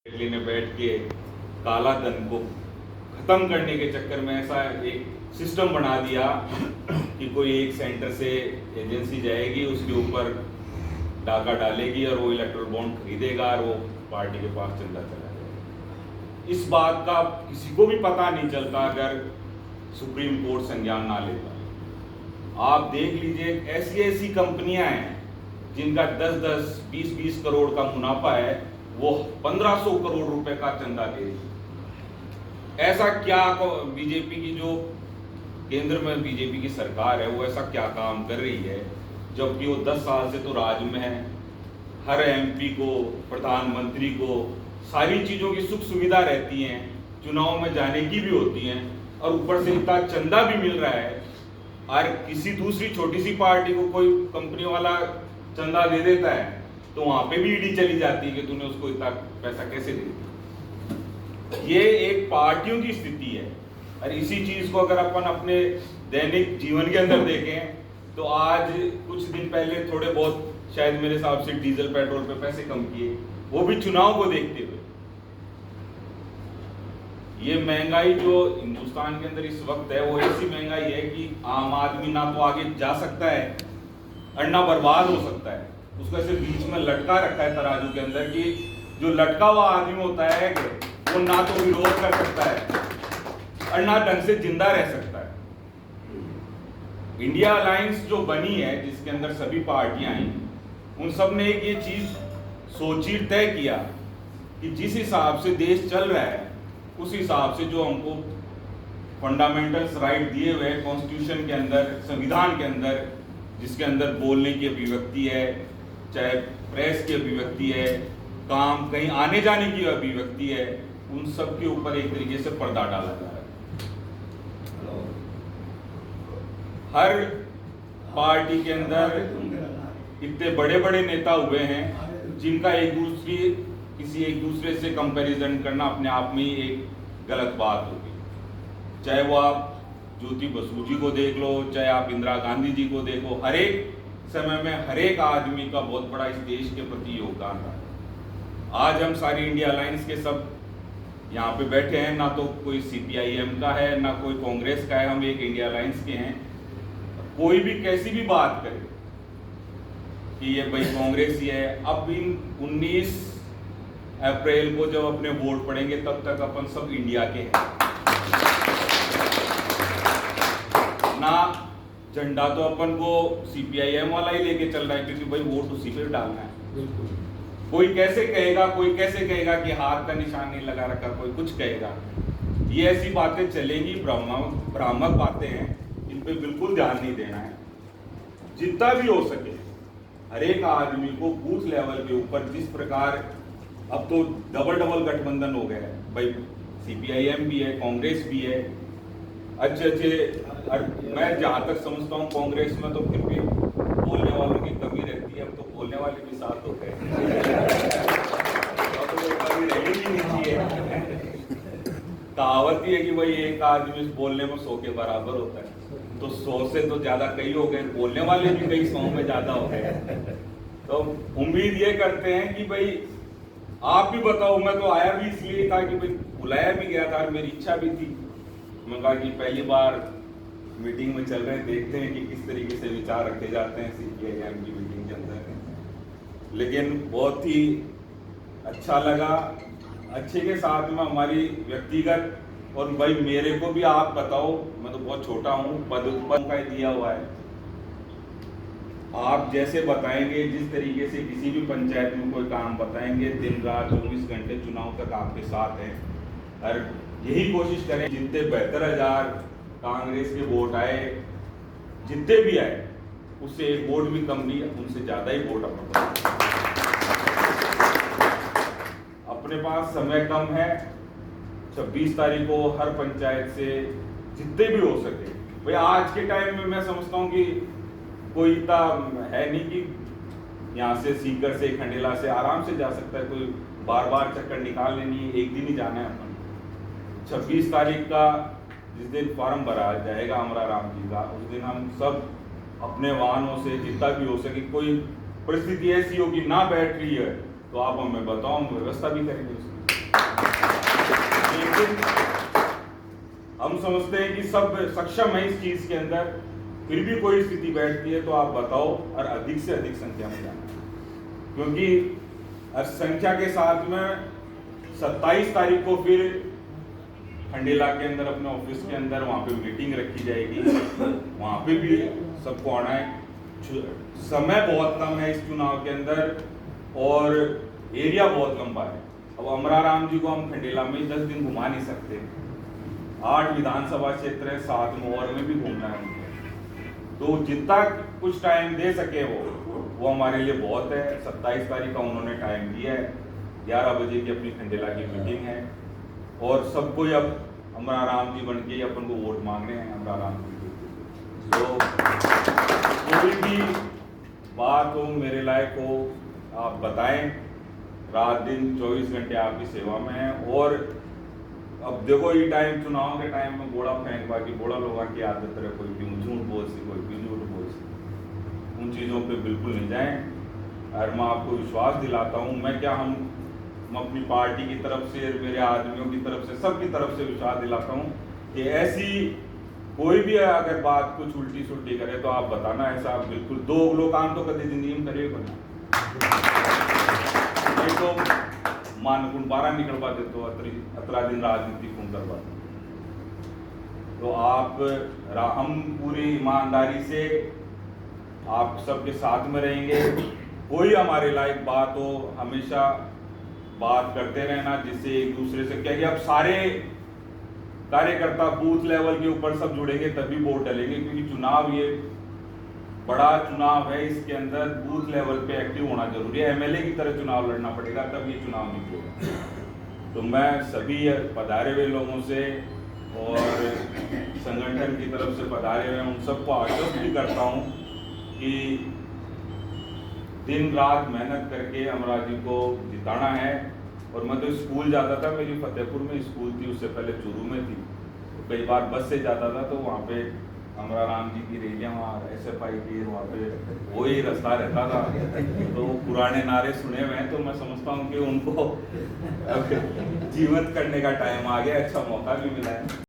दिल्ली ने बैठ के काला धन को खत्म करने के चक्कर में ऐसा एक सिस्टम बना दिया कि कोई एक सेंटर से एजेंसी जाएगी, उसके ऊपर डाका डालेगी और वो इलेक्ट्रल बॉन्ड खरीदेगा और वो पार्टी के पास चंदा चला जाएगा। इस बात का किसी को भी पता नहीं चलता अगर सुप्रीम कोर्ट संज्ञान ना लेता। आप देख लीजिए, ऐसी ऐसी कंपनियां हैं जिनका 10-10, 20-20 करोड़ का मुनाफा है, वो 1500 करोड़ रुपए का चंदा दे रही। ऐसा क्या बीजेपी की जो केंद्र में बीजेपी की सरकार है वो ऐसा क्या काम कर रही है, जबकि वो 10 साल से तो राज में है। हर एमपी को, प्रधानमंत्री को सारी चीजों की सुख सुविधा रहती हैं, चुनाव में जाने की भी होती हैं, और ऊपर से इतना चंदा भी मिल रहा है। और किसी दूसरी छोटी सी पार्टी को कोई कंपनी वाला चंदा दे देता है तो वहां पे भी ईडी चली जाती है कि तूने उसको इतना पैसा कैसे दे दिया। ये एक पार्टियों की स्थिति है। और इसी चीज को अगर अपन अपने दैनिक जीवन के अंदर देखें तो आज कुछ दिन पहले थोड़े बहुत शायद मेरे हिसाब से डीजल पेट्रोल पे पैसे कम किए, वो भी चुनाव को देखते हुए। ये महंगाई जो हिंदुस्तान के अंदर इस वक्त है वो ऐसी महंगाई है कि आम आदमी ना तो आगे जा सकता है और ना बर्बाद हो सकता है। उसको ऐसे बीच में लटका रखा है तराजू के अंदर कि जो लटका हुआ आदमी होता है वो ना तो विरोध कर सकता है और ना ढंग से जिंदा रह सकता है। इंडिया अलायंस जो बनी है, जिसके अंदर सभी पार्टियां आई, उन सब ने एक ये चीज सोची तय किया कि जिस हिसाब से देश चल रहा है उस हिसाब से जो हमको फंडामेंटल्स राइट दिए हुए हैं कॉन्स्टिट्यूशन के अंदर, संविधान के अंदर, जिसके अंदर बोलने की अभिव्यक्ति है, चाहे प्रेस की अभिव्यक्ति है, काम कहीं आने जाने की अभिव्यक्ति है, उन सब के ऊपर एक तरीके से पर्दा डाला जा रहा है। हर पार्टी के अंदर इतने बड़े बड़े नेता हुए हैं जिनका किसी एक दूसरे से कंपैरिजन करना अपने आप में ही एक गलत बात होगी। चाहे वो आप ज्योति बसु जी को देख लो, चाहे आप इंदिरा गांधी जी को देखो, हर एक समय में हर एक आदमी का बहुत बड़ा इस देश के प्रति योगदान रहा। आज हम सारी इंडिया अलायंस के सब यहाँ पे बैठे हैं, ना तो कोई सीपीआईएम का है ना कोई कांग्रेस का है, हम एक इंडिया अलायंस के हैं। कोई भी कैसी भी बात करे कि ये भाई कांग्रेस ही है, अब इन 19 अप्रैल को जब अपने वोट पड़ेंगे तब तक अपन सब इंडिया के हैं। ना झंडा तो अपन को सीपीआईएम वाला ही लेके चल रहा है क्योंकि भाई वोट उसी पे डालना है। कोई कैसे कहेगा कि हाथ का निशान नहीं लगा रखा, कोई कुछ कहेगा। ये ऐसी बातें चलेंगी, भ्रामक बातें हैं, इन पे बिल्कुल ध्यान नहीं देना है। जितना भी हो सके हर एक आदमी को बूथ लेवल के ऊपर, जिस प्रकार अब तो डबल गठबंधन हो गया है, भाई सीपीआईएम भी है, कांग्रेस भी है, अच्छे मैं जहां तक समझता हूँ कांग्रेस में तो फिर भी बोलने वालों की कमी रहती है। अब तो बोलने वाले भी साथ हो गए, अब तो कोई कमी रहेगी नहीं चाहिए। कहावत ही है कि भाई एक आदमी बोलने में 100 के बराबर होता है, तो 100 से तो ज्यादा कई हो गए, बोलने वाले भी कई 100 में ज्यादा हो गए। तो उम्मीद ये करते हैं कि भाई आप भी बताओ। मैं तो आया भी इसलिए था कि भाई बुलाया भी गया था और मेरी इच्छा भी थी। मैं कहा कि पहली बार मीटिंग में चल रहे हैं, देखते हैं कि किस तरीके से विचार रखे जाते हैं सीपीआईएम की मीटिंग के अंदर। लेकिन बहुत ही अच्छा लगा, अच्छे के साथ में हमारी व्यक्तिगत, और भाई मेरे को भी आप बताओ, मैं तो बहुत छोटा हूँ, पद का दिया हुआ है। आप जैसे बताएंगे, जिस तरीके से किसी भी पंचायत में कोई काम बताएंगे, दिन रात 24 घंटे चुनाव तक आपके साथ हैं। और यही कोशिश करें जितने 72,000 कांग्रेस के वोट आए, जितने भी आए, उससे एक वोट भी कम नहीं, उनसे ज्यादा ही वोट अपने पास समय कम है। 26 तारीख को हर पंचायत से जितने भी हो सके, भाई आज के टाइम में मैं समझता हूँ कि कोई इतना है नहीं कि यहाँ से सीकर से खंडेला से आराम से जा सकता है, कोई बार बार चक्कर निकालने नहीं, एक दिन ही जाना है अपन। 26 तारीख का जिस दिन फॉर्म भरा जाएगा हमारा राम जी का, उस दिन हम सब अपने वाहनों से जितना भी हो सके, कोई परिस्थिति ऐसी होगी ना बैठ रही है तो आप हमें बताओ, हम व्यवस्था भी करेंगे उसकी। लेकिन हम समझते हैं कि सब सक्षम है इस चीज के अंदर, फिर भी कोई स्थिति बैठती है तो आप बताओ और अधिक से अधिक संख्या में जाना, क्योंकि संख्या के साथ में 27 तारीख को फिर खंडेला के अंदर अपने ऑफिस के अंदर वहाँ पे मीटिंग रखी जाएगी, वहाँ पे भी सबको आना है। समय बहुत कम है इस चुनाव के अंदर और एरिया बहुत लंबा है। अब अमराराम जी को हम खंडेला में 10 दिन घुमा नहीं सकते, 8 विधानसभा क्षेत्र है, 7 मोहर में भी घूमना है उनको, तो जितना कुछ टाइम दे सके वो हमारे लिए बहुत है। 27 तारीख का उन्होंने टाइम दिया है, 11 बजे की अपनी खंडेला की मीटिंग है और सबको अब अमराराम जी बन के अपन को वोट मांगने हैं अमराराम जी। तो कोई भी बात हो मेरे लायक हो आप बताएं, रात दिन 24 घंटे आपकी सेवा में है। और अब देखो ये टाइम चुनाव के टाइम में बोड़ा फेंकवा की बोड़ा लोगों की आदत रहे, कोई भी झूठ बोल सी कोई भी झूठ बोल सी, उन चीज़ों पे बिल्कुल नहीं जाएं। और मैं आपको विश्वास दिलाता हूँ, मैं क्या हम अपनी पार्टी की तरफ से, मेरे आदमियों की तरफ से, सबकी तरफ से विश्वास दिलाता हूँ कि ऐसी कोई भी अगर बात कुछ उल्टी सुल्टी करे तो आप बताना, ऐसा बिल्कुल 2 अगलो काम तो कभी जिंदगी में करिए बना, नहीं तो मानकुन 12 निकल पाते तो अतरा दिन राजनीति कौन कर पाते। तो आप हम पूरी ईमानदारी से आप सबके साथ में रहेंगे, कोई हमारे लायक बात हो हमेशा बात करते रहना, जिससे एक दूसरे से क्या कि अब सारे कार्यकर्ता बूथ लेवल के ऊपर सब जुड़ेंगे तभी वोट डालेंगे, क्योंकि चुनाव ये बड़ा चुनाव है, इसके अंदर बूथ लेवल पे एक्टिव होना जरूरी है। एमएलए की तरह चुनाव लड़ना पड़ेगा तब ये चुनाव निकलेगा। तो मैं सभी पधारे हुए लोगों से और संगठन की तरफ से पधारे हुए उन सबको आश्वस्त भी करता हूँ कि दिन रात मेहनत करके अमरा जी को जिताना है। और मैं तो स्कूल जाता था, मेरी फतेहपुर में स्कूल थी, उससे पहले चूरू में थी, तो कई बार बस से जाता था तो वहाँ पे अमराराम जी की रैलियाँ, वहाँ SFI की वहाँ पे वही रास्ता रहता था, तो पुराने नारे सुने हुए हैं। तो मैं समझता हूँ कि उनको अब जीवंत करने का टाइम आ गया, अच्छा मौका भी मिला है।